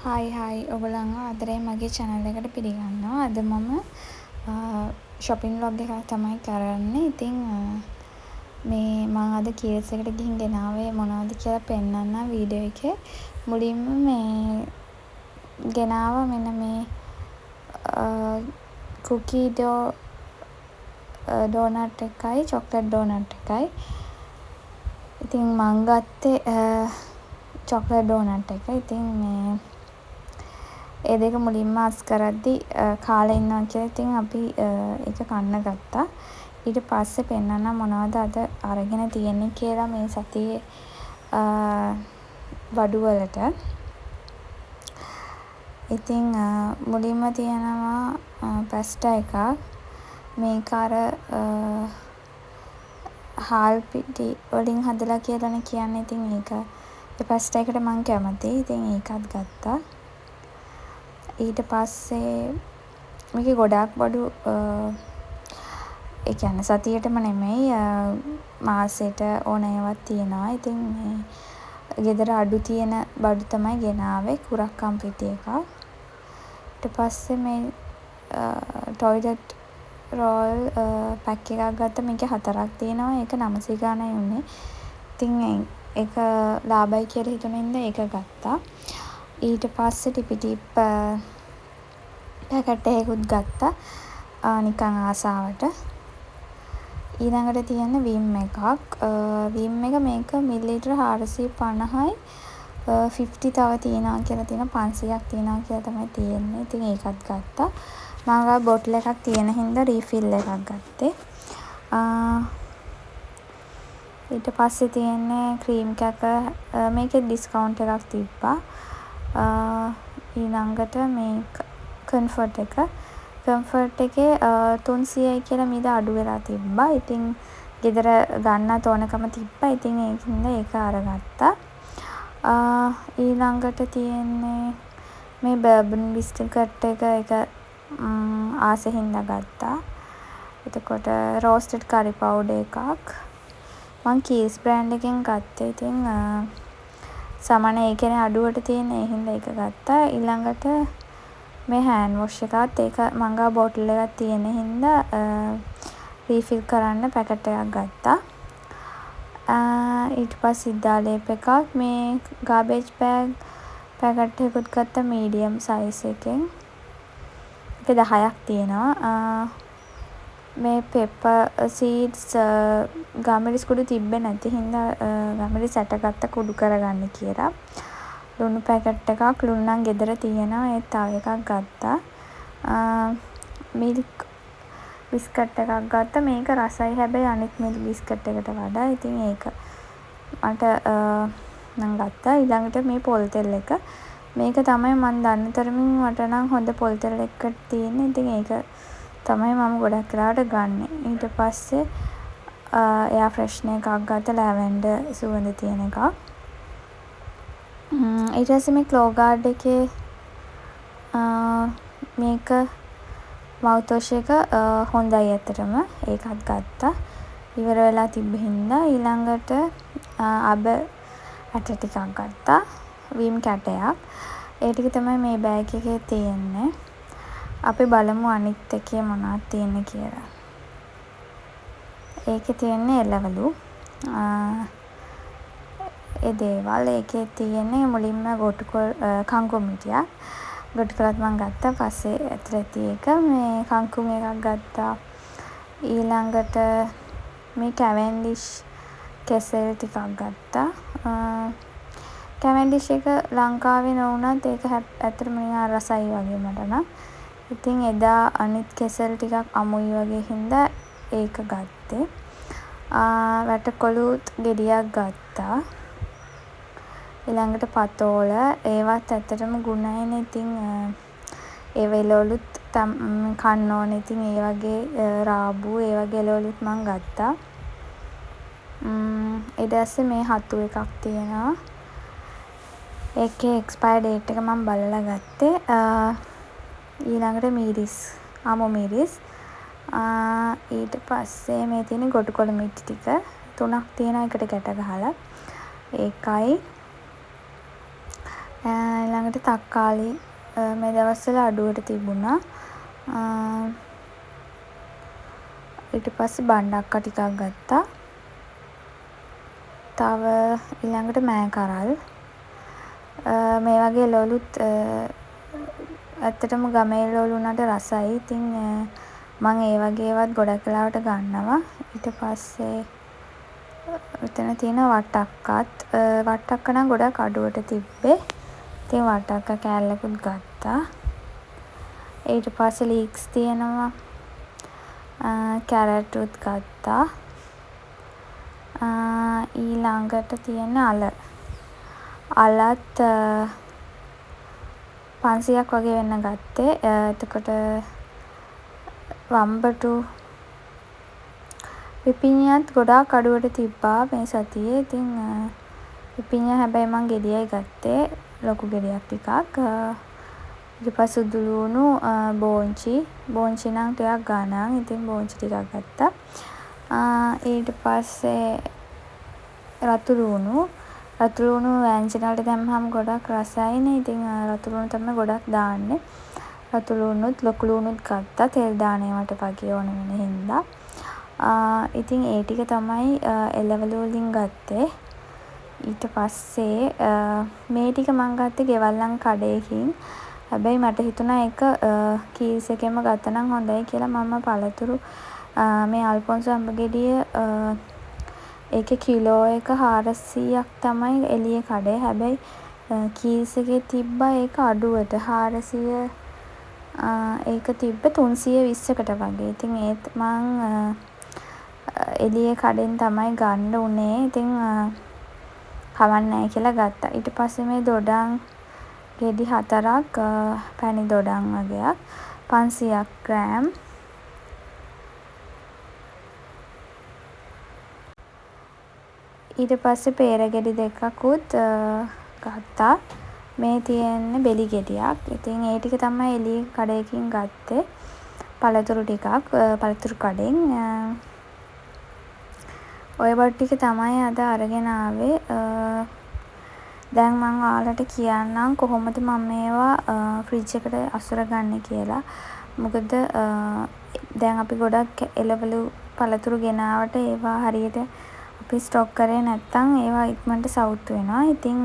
Hi ඔයගොල්ලන්ව ආදරයෙන් මගේ channel එකට පිළිගන්නවා. අද මම shopping vlog එකක් තමයි කරන්නේ. ඉතින් මේ මම අද කීල්ස් එකට ගිහින් ගෙනාවේ මොනවද කියලා පෙන්නන්නම් වීඩියෝ එකේ. මුලින්ම මේ ගෙනාවා මෙන්න මේ cookie donut එකයි chocolate donut එකයි. ඉතින් මං ගත්තේ chocolate donut එක. ඉතින් මේ ඒ දෙක මුලින්ම අස් කරද්දි කාලා ඉන්නවා කියලා ඉතින් අපි ඒක කන්න ගත්තා. ඊට පස්සේ පෙන්නන්නම් මොනවද අද අරගෙන තියෙන්නේ කියලා මේ සතියේ වඩුවලට. ඉතින් මුලින්ම තියෙනවා පැස්ටා එකක්. මේක අර හාල් පිටි වලින් හදලා කියලානේ කියන්නේ. ඉතින් ඒක ඒ පැස්ටා එකට මං කැමතියි. ඉතින් ඒකත් ගත්තා. ඊට පස්සේ මේකේ ගොඩාක් බඩු ඒ කියන්නේ සතියේටම නෙමෙයි මාසෙට ඕන ඒවාත් තියෙනවා. ඉතින් මේ ගෙදර අඩු තියෙන බඩු තමයි ගෙනාවේ. කුරක්කන් පිටි එකක්. ඊට පස්සේ මේ ටොයිලට් රෝල් පැක් එකක් ගත්තා. මේකේ 4ක් තියෙනවා. ඒක 900 ගාණයි උනේ. ඉතින් ඒක ලාභයි කියලා හිතුන හින්දා ඒක ගත්තා. ඊට පස්සේ ටිපි ටිප් පැකට් එකකුත් ගත්තා නිකන් ආසාවට. ඊළඟට තියෙන්නේ විම් එකක්. විම් එක මේක මිලිලිටර 450යි 50 තව තියෙනවා කියලා තියෙනවා 500ක් තියෙනවා කියලා තමයි තියෙන්නේ. ඉතින් ඒකත් ගත්තා. මම ගාව බොටල් එකක් තියෙන හින්දා රීෆිල් එකක් ගත්තේ. ඊට පස්සේ තියෙන්නේ ක්‍රීම් කැක. මේකේ ඩිස්කවුන්ට් එකක් තිබ්බා. ඊළඟට මේ කම්ෆර්ට් එක. කම්ෆර්ට් එකේ 300යි කියලා මිල අඩු වෙලා තිබ්බා. ඉතින් ගෙදර ගන්නත් ඕනකම තිබ්බා. ඉතින් ඒකින්ද ඒක අරගත්තා. ඊළඟට තියෙන්නේ මේ බර්බන් බිස්කට් එක ආසෙ හින්දා ගත්තා. එතකොට රෝස්ටඩ් කරි පවුඩර් එකක්. මං කීල්ස් බ්‍රෑන්ඩ් එකෙන් ගත්තේ. ඉතින් සමහර ඒකනේ අඩුවට තියෙන ඒ හින්දා ඒක ගත්තා. ඊළඟට මේ හෑන්ඩ් වොෂ් එකත් ඒක මං ගාව බෝටල් එකක් තියෙන හින්දා රීෆිල් කරන්න පැකට් එකක් ගත්තා. ඊට පස්සේ ඉද්දාලේප එකක්. මේ ගාබේජ් බෑග් පැකට් එකකුත් ගත්තා මීඩියම් සයිස් එකෙන්. ඒක 10ක් තියෙනවා. මේ පෙපර් සීඩ්ස් ගම්මිරිස් කුඩු තිබ්බේ නැති හින්දා ගම්මිරිස් ඇට ගත්ත කුඩු කරගන්න කියලා. ලුණු පැකට් එකක්. ලුණු නම් ගෙදර තියෙනවා. ඒත් තව එකක් ගත්තා. මිල්ක් බිස්කට් එකක් ගත්තා. මේක රසයි හැබැයි අනිත් මිල්ක් බිස්කට් එකට වඩා. ඉතින් ඒක මට නම් ගත්තා. ඊළඟට මේ පොල් තෙල් එක. මේක තමයි මම දන්න තරමින් මට නම් හොඳ පොල් තෙල් එකක් තියෙන්නේ. ඉතින් ඒක තමයි මම ගොඩක් වෙලාවට ගන්නෙ. ඊට පස්සේ එයා ෆ්‍රෙෂ්නර් එකක් ගත්තා. ලැවෙන්ඩර් සුවඳ තියෙන එකක්. ඊට පස්සේ මේ ක්ලෝගාඩ් එකේ මේක මවුත් වොෂ් එක හොඳයි ඇත්තටම. ඒකත් ගත්තා. ඉවර වෙලා තිබ්බ හින්දා. ඊළඟට අබ ඇට ටිකක් ගත්තා. විම් කැටයක්. ඒ ටික තමයි මේ බෑග් එකේ තියෙන්නේ. අපි බලමු අනිත් එකේ මොනවද තියෙන්නේ කියලා. ඒකේ තියෙන්නේ එළවලු. ඒ දේවල් ඒකේ තියෙන්නේ මුලින්ම කංකුම් මිටියක්. ගොටුකොලත් මම ගත්තා. පස්සේ ඇතුළේ එක මේ කංකුම් එකක් ගත්තා. ඊළඟට මේ කැවෙන්ඩිෂ් කෙසෙල් ටිකක් ගත්තා. කැවෙන්ඩිෂ් එක ලංකාවේ නොවුනත් ඒක ඇත්තටම නිකන් රසයි වගේ මට නම්. ඉතින් එදා අනිත් කෙසෙල් ටිකක් අමුයි වගේ හින්දා ඒක ගත්තේ. වැටකොළුත් ගෙඩියක් ගත්තා. ඊළඟට පතෝල. ඒවත් ඇත්තටම ගුණයිනේ. ඉතින් ඒ එළවලුත් කන්න ඕනේ. ඉතින් ඒ වගේ රාබු ඒ වගේ එළවලුත් මං ගත්තා. ඊට පස්සේ මේ හතු එකක් තියෙනවා. ඒකේ එක්ස්පයර් ඩේට් එක මම බලලා ගත්තේ. ඊළඟට මිරිස්. අමු මිරිස්. ඊට පස්සේ මේ තියෙන ගොටුකොළ මිටි ටික 3ක් තියෙනවා එකට ගැට ගහලා. ඒකයි ඊළඟට තක්කාලි මේ දවස්වල අඩුවට තිබුණා. ඊට පස්සේ බණ්ඩක්කා ටිකක් ගත්තා. තව ඊළඟට මෑ කරල්. මේ වගේ එළවලුත් ඇත්තටම ගමේ එළවලු වුණාට රසයි. ඉතින් මම ඒ වගේ ඒවත් ගොඩක් වෙලාවට ගන්නවා. ඊට පස්සේ මෙතන තියෙන වටක්කාත්. වටක්කා නම් ගොඩක් අඩුවට තිබ්බේ. ඉතින් වටක්කා කෑල්ලකුත් ගත්තා. ඊට පස්සේ ලීක්ස් තියෙනවා. කැරට්ුත් ගත්තා. ඊළඟට තියෙන අල. අලත් 500ක් වගේ වෙන්න ගත්තේ. එතකොට වම්බටු පිපිඤ්ඤාත් ගොඩාක් අඩුවට තිබ්බා මේ සතියේ. ඉතින් පිපිඤ්ඤා හැබැයි මං ගෙඩියයි ගත්තේ. ලොකු ගෙඩියක් ටිකක්. ඊට පස්සේ උදුළු බෝංචි. බෝංචි නම් ටිකක් ගාණක්. ඉතින් බෝංචි ටිකක් ගත්තා. ඊට පස්සේ රතු ලූණු. රතු ලූණු වෑංජන වලට දැම්මහම ගොඩක් රසයිනේ. ඉතින් රතු ලූණු තමයි ගොඩක් දාන්නේ. රතු ලූණුත් ලොකු ලූණුත් ගත්තා. තෙල් දාන ඒවාට වගේ ඕන වෙන හින්දා. ඉතින් ඒ ටික තමයි එළවලු වලින් ගත්තේ. ඊට පස්සේ මේ ටික මං ගත්තේ ගෙවල්ලන් කඩේකින්. හැබැයි මට හිතුණා ඒක කීල්ස් එකෙන්ම ගත්තා නම් හොඳයි කියලා. මම පළතුරු මේ අල්ෆොන්සෝ අඹ ගෙඩිය ඒකේ කිලෝ එක 400ක් තමයි එළියේ කඩේ. හැබැයි කීල්ස් එකේ තිබ්බා ඒක අඩුවට 400 ඒක තිබ්බ 320කට වගේ. ඉතින් ඒත් මං එළියේ කඩෙන් තමයි ගන්න උනේ. ඉතින් කවන්න නැහැ කියලා ගත්තා. ඊට පස්සේ මේ දොඩම් ගෙඩි 4ක් පැණි දොඩම් වගේක් 500ක් ග්‍රෑම්. ඊට පස්සේ පේර ගෙඩි 2කුත් ගත්තා. මේ තියෙන්නේ බෙලි ගෙඩියක්. ඉතින් ඒ ටික තමයි එළියේ කඩේකින් ගත්තේ. පළතුරු ටිකක් පළතුරු කඩෙන්. ඔය බඩු ටික තමයි අද අරගෙන ආවේ. දැන් මං ඔයාලට කියන්නම් කොහොමද මම මේවා ෆ්‍රිජ් එකට අසුරගන්නේ කියලා. මොකද දැන් අපි ගොඩක් එළවලු පළතුරු ගෙනාවට ඒවා හරියට අපි ස්ටොක් කරේ නැත්නම් ඒවා ඉක්මනට සවුත් වෙනවා. ඉතින්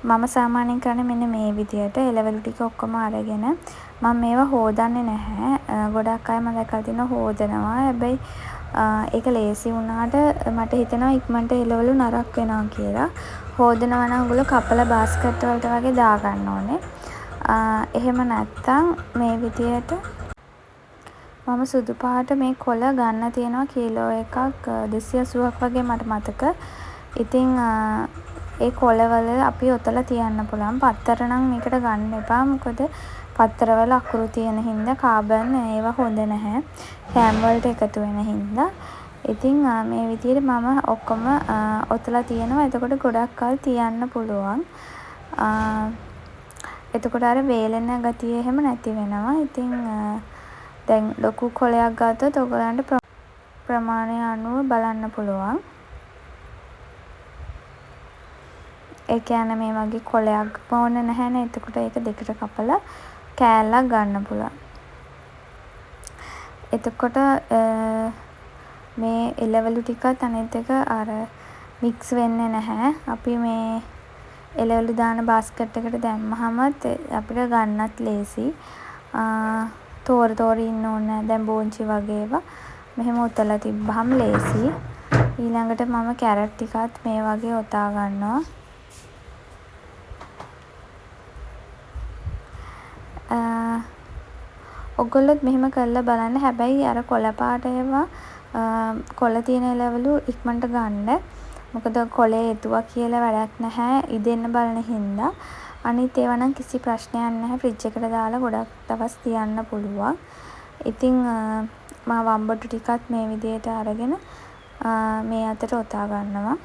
මම සාමාන්‍යයෙන් කරන්නේ මෙන්න මේ විදියට. එළවලු ටික ඔක්කොම අරගෙන මම මේවා හොදන්නේ නැහැ. ගොඩක් අය මම දැකලා තියෙනවා හොදනවා. හැබැයි ඒක ලේසි වුණාට මට හිතෙනවා ඉක්මනට එළවලු නරක් වෙනවා කියලා. හොදනවා නම් ඔයගොල්ලෝ කපලා බාස්කට් වලට වගේ දාගන්න ඕනේ. එහෙම නැත්නම් මේ විදියට මම සුදු පාට මේ කොළ ගන්න තියෙනවා කීලෝ එකක් 280ක් වගේ මට මතක. ඉතින් ඒ කොළවල අපි ඔතලා තියන්න පුළුවන්. පත්තර නම් මේකට ගන්න එපා. මොකද පත්තරවල අකුරු තියෙන හින්දා කාබන් ඒවා හොඳ නැහැ. කෑම වලට එකතු වෙන හින්දා. ඉතින් මේ විදිහට මම ඔක්කොම ඔතලා තියෙනවා. එතකොට ගොඩක් කල් තියන්න පුළුවන්. එතකොට අර වේලෙන ගතිය එහෙම නැති වෙනවා. ඉතින් දැන් ලොකු කොලයක් ගත්තොත් ඔයගලන්ට ප්‍රමාණය අනුව බලන්න පුළුවන්. ඒ කියන්නේ මේ වගේ කොලයක් ඕන නැහැනේ. එතකොට ඒක දෙකට කපලා කෑල්ලක් ගන්න පුළුවන්. එතකොට මේ එළවලු ටිකත් අනිත් එක අර මික්ස් වෙන්නේ නැහැ. අපි මේ එළවලු දාන බාස්කට් එකට දැම්මහම අපිට ගන්නත් ලේසි. තෝර තෝර ඉන්න ඕනේ නැහැ. දැන් බෝංචි වගේ ඒවා මෙහෙම ඔතලා තිබ්බහම ලේසි. ඊළඟට මම කැරට් ටිකත් මේ වගේ ඔතා ගන්නවා. ඔයගොල්ලොත් මෙහෙම කරලා බලන්න. හැබැයි අර කොළ පාට ඒවා කොළ තියෙන එළවලු ඉක්මනට ගන්න. මොකද කොළේ එතුවා කියලා වැඩක් නැහැ. ඉදෙන්න බලන හින්දා. අනිත් ඒවා නම් කිසි ප්‍රශ්නයක් නැහැ. ෆ්‍රිජ් එකට දාලා ගොඩක් දවස් තියන්න පුළුවන්. ඉතින් මම වම්බටු ටිකත් මේ විදිහට අරගෙන මේ අතට ඔතා ගන්නවා.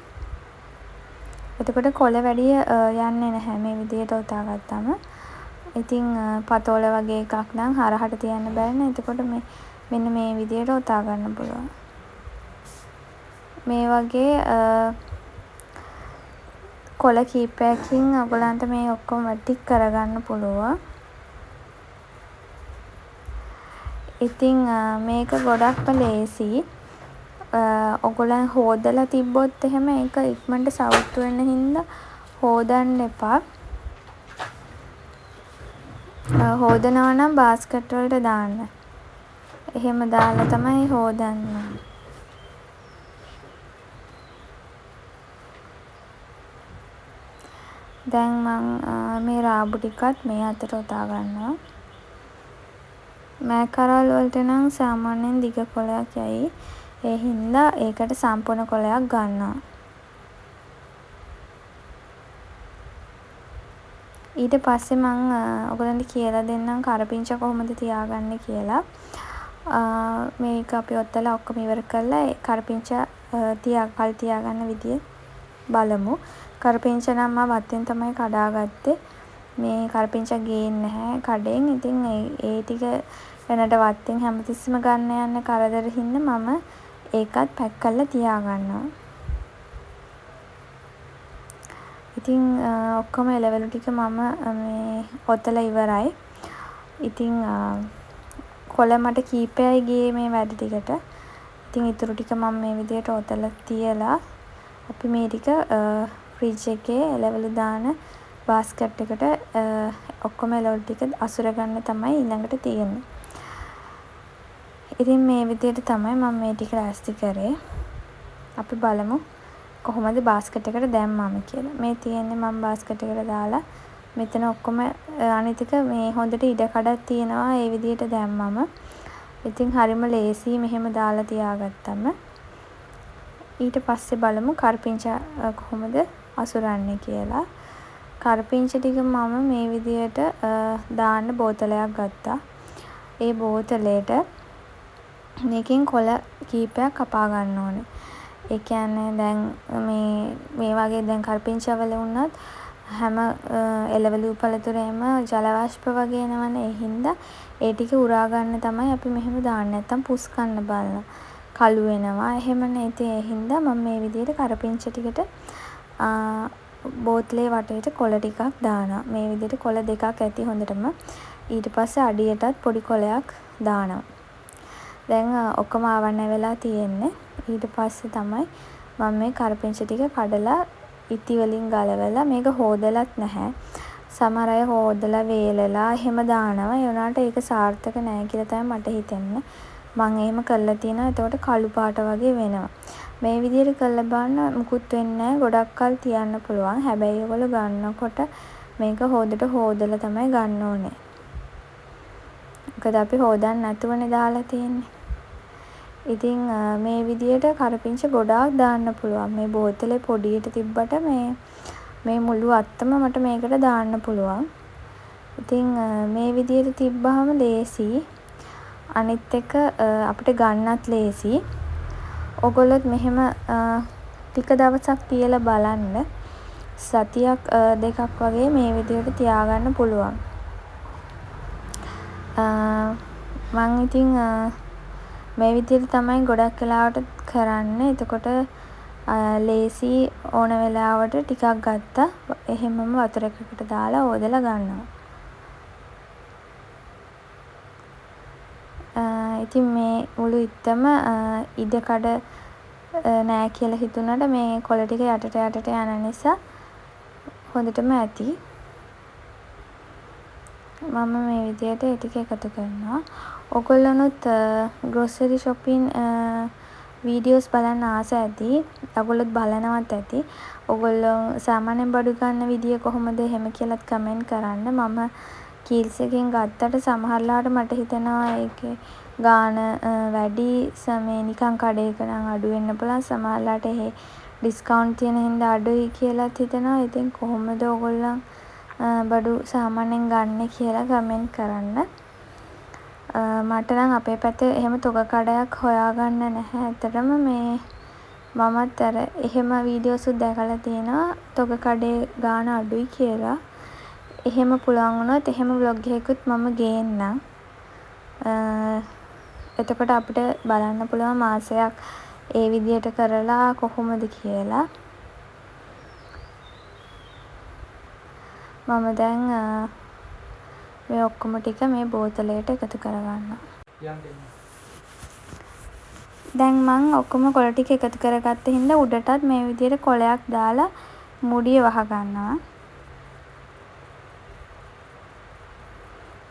එතකොට කොළ වැඩි යන්නේ නැහැ මේ විදිහට ඔතා ගත්තම. ඉතින් පතෝල වගේ එකක් නම් හරහට තියන්න බැරිනේ. එතකොට මෙන්න මේ විදිහට ඔතා ගන්න පුළුවන්. මේ වගේ කොළ කීපයකින් ඔයගලන්ට මේ ඔක්කොම ටික කරගන්න පුළුවන්. ඉතින් මේක ගොඩක්ම ලේසි. ඔයගොල්ලන් හොදලා තිබ්බොත් එහෙම ඒක ඉක්මනට සවුත්තු වෙන හින්දා හොදන්න එපා. හොදනවා නම් බාස්කට් වලට දාන්න. එහෙම දාලා තමයි හොදන්න. දැන් මං මේ රාබු ටිකත් මේ අතට ඔතා ගන්නවා. මෑකරල් වලට නම් සාමාන්‍යයෙන් දිග කොළයක් යයි. ඒ හින්දා ඒකට සම්පූර්ණ කොළයක් ගන්නවා. ඊට පස්සේ මං ඔයගලන්ට කියලා දෙන්නම් කරපිංචා කොහොමද තියාගන්නේ කියලා. මේක අපි ඔතලා ඔක්කොම ඉවර කරලා කරපිංචා කල් තියාගන්න විදිය බලමු. කරපිංචා නම් මම වත්තෙන් තමයි කඩාගත්තේ. මේ කරපිංචා ගේන්නේ නැහැ කඩෙන්. ඉතින් ඒ ටික වෙනට වත්තෙන් හැමතිස්සෙම ගන්න යන්න කරදර හින්දා මම ඒකත් පැක් කරලා තියාගන්නවා. ඉතින් ඔක්කොම එළවලු ටික මම මේ ඔතලා ඉවරයි. ඉතින් කොළ මට කීපයයි ගියේ මේ වැඩ ටිකට. ඉතින් ඉතුරු ටික මම මේ විදියට ඔතලා තියලා අපි මේ ටික ෆ්‍රිජ් එකේ එළවලු දාන බාස්කට් එකට ඔක්කොම එළවලු ටික අසුර ගන්න තමයි ඊළඟට තියෙන්නේ. ඉතින් මේ විදියට තමයි මම මේ ටික රැස්ති කරේ. අපි බලමු කොහොමද බාස්කට් එකට දැම්මම කියලා. මේ තියෙන්නේ මම බාස්කට් එකට දාලා මෙතන ඔක්කොම අනිත් එක මේ හොඳට ඉඩ කඩක් තියෙනවා ඒ විදියට දැම්මම. ඉතින් හරිම ලේසියි මෙහෙම දාලා තියාගත්තම. ඊට පස්සේ බලමු කරපිංචා කොහොමද අසුරන්නේ කියලා. කරපිංචා ටික මම මේ විදියට දාන්න බෝතලයක් ගත්තා. ඒ බෝතලයට මේකෙන් කොළ කීපයක් කපා ගන්න ඕනේ. ඒ කියන්නේ දැන් මේ වගේ දැන් කරපිංචා වල වුණත් හැම එළවලු පළතුරේම ජල වාෂ්ප වගේ එනවනේ. ඒ හින්දා ඒ ටික උරා ගන්න තමයි අපි මෙහෙම දාන්නේ. නැත්තම් පුස් කන්න බලනවා. කළු වෙනවා. එහෙමනේ. ඉතින් ඒ හින්දා මම මේ විදියට කරපිංචා ටිකට බෝතලේ වටේට කොළ ටිකක් දානවා. මේ විදියට කොළ දෙකක් ඇති හොඳටම. ඊට පස්සේ අඩියටත් පොඩි කොළයක් දානවා. දැන් ඔක්කොම ආවරණය වෙලා තියෙන්නේ. ඊට පස්සේ තමයි මම මේ කරපිංචා ටික කඩලා ඉති වලින් ගලවලා මේක හොදලත් නැහැ. සමහර අය හොදලා වේලලා එහෙම දානවා. ඒ වුණාට ඒක සාර්ථක නැහැ කියලා තමයි මට හිතෙන්නේ. මම එහෙම කරලා තියෙනවා. එතකොට කළු පාට වගේ වෙනවා. මේ විදිහට කරලා බලන්න මුකුත් වෙන්නේ නැහැ. ගොඩක් කල් තියන්න පුළුවන්. හැබැයි ඔයගොල්ලෝ ගන්නකොට මේක හොදට හොදලා තමයි ගන්න ඕනේ. මොකද අපි හොදන්න නැතුවනේ දාලා තියෙන්නේ. ඉතින් මේ විදියට කරපිංචා ගොඩාක් දාන්න පුළුවන්. මේ බෝතලේ පොඩියට තිබ්බට මේ මුළු අත්තම මට මේකට දාන්න පුළුවන්. ඉතින් මේ විදියට තිබ්බහම ලේසි. අනිත් එක අපිට ගන්නත් ලේසි. ඔයගොල්ලොත් මෙහෙම ටික දවසක් තියලා බලන්න. සතියක් දෙකක් වගේ මේ විදියට තියාගන්න පුළුවන්. මං ඉතින් මේ විදිහට තමයි ගොඩක් වෙලාවට කරන්නේ. එතකොට ලේසි ඕන වෙලාවට ටිකක් ගත්තා. එහෙමම වතුර එකකට දාලා හොදලා ගන්නවා. ඉතින් මේ මුළු ඉත්තම ඉඩකඩ නෑ කියලා හිතුණාට මේ කොළ ටික යටට යන නිසා හොඳටම ඇති. මම මේ විදියට ඒ ටික එකතු කරනවා. ඔයගොල්ලොනුත් ග්‍රොසරි shopping වීඩියෝස් බලන්න ආස ඇති. ඔයගොල්ලොත් බලනවත් ඇති. ඔයගොල්ලෝ සාමාන්‍යයෙන් බඩු ගන්න විදිය කොහොමද එහෙම කියලාත් කමෙන්ට් කරන්න. මම කීල්ස් එකෙන් ගත්තට සමහරලාට මට හිතෙනවා ඒකේ ගාණ වැඩි. මේ නිකන් කඩේක නම් අඩු වෙන්න පුළුවන්. සමහරලාට එහෙ ඩිස්කවුන්ට් තියෙන හින්දා අඩුයි කියලාත් හිතෙනවා. ඉතින් කොහොමද ඔයගොල්ලන් බඩු සාමාන්‍යයෙන් ගන්න කියලා කමෙන්ට් කරන්න. මට නම් අපේ පැත්තේ එහෙම තොග කඩයක් හොයාගන්න නැහැ. ඇත්තටම මේ මමත් අර එහෙම වීඩියෝසුත් දැකලා තියෙනවා තොග කඩේ ගාණ අඩුයි කියලා. එහෙම පුළුවන් වුණොත් එහෙම ව්ලොග් එකකුත් මම ගේන්නම්. එතකොට අපිට බලන්න පුළුවන් මාසයක් ඒ විදියට කරලා කොහොමද කියලා. මම දැන් මේ ඔක්කොම ටික මේ බෝතලයට එකතු කරගන්නවා. දැන් මං ඔක්කොම කොළ ටික එකතු කරගත්ත හින්දා උඩටත් මේ විදිහට කොලයක් දාලා මුඩිය වහගන්නවා.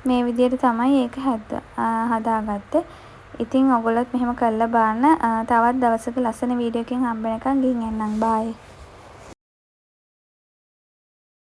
මේ විදිහට තමයි ඒක හදාගත්තේ. ඉතින් ඔයගොල්ලොත් මෙහෙම කරලා බලන්න. තවත් දවසක ලස්සන වීඩියෝ එකකින් හම්බ වෙනකන් ගිහින් එන්නම්. බායි.